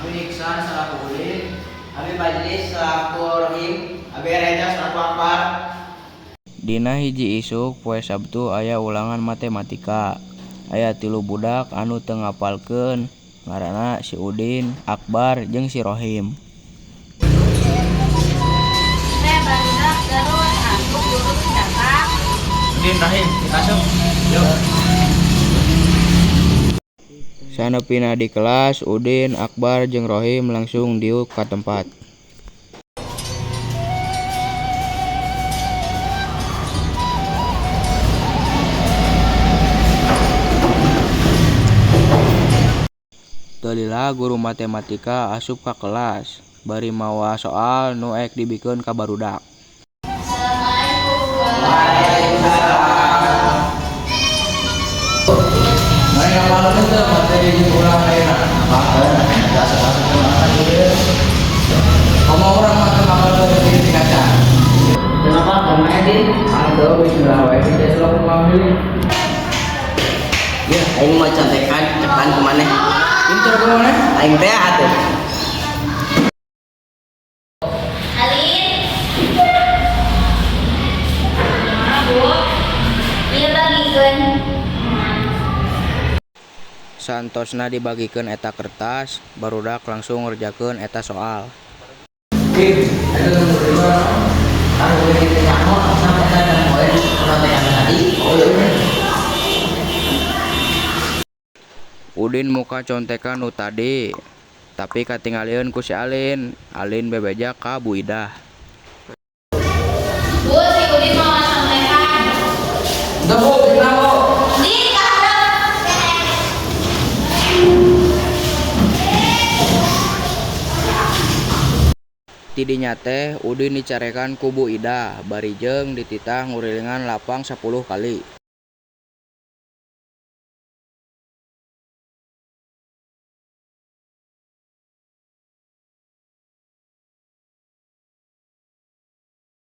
Abi Iksan selaku Udin, Abi Fajri selaku Rohim, Abi Reza selaku Akbar. Dina hiji isuk poe Sabtu aya ulangan matematika. Aya 3 budak anu teu ngapalkeun, ngaranna si Udin, Akbar, jeung si Rohim. Barudak terus aku guru cakap. Udin, Rahim, kita masuk. Yuk. Sanepina di kelas, Udin, Akbar, jeung Rohim langsung diuk ka tempat. Teu lila guru matematika asup ka kelas, bari mawa soal nu ek dibikeun ka barudak. Mari ngapalkeun teu materi di urang ayeuna. Ngapalkeun ada satu ulangan ieu. Komo urang mah teu ngapalkeun di kaca. Kenapa pemain Din? Aduh, bismillah wae kita selalu ngambil. Ya, aing mau contekan cekan ke maneh. Pinter ke maneh? Aing teh atuh. Alin. Bu. Ieu bagikeun. Santosna dibagikeun eta kertas, barudak langsung ngerjakeun eta soal. Din, ada nomor 2. Anu boleh kita mau sampai ada poin contekan tadi. Oh iya. Udin muka contekan nu tadi, tapi katingalieun ku si Alin. Alin bebeja ka Bu Idah. Bu, si Udin mau contekan. Enggak Bu, kita Bu. Din, kahadap. Tidinya teh Udin dicarekan ku Bu Idah, bari jeung dititah ngurilingan lapang 10 kali.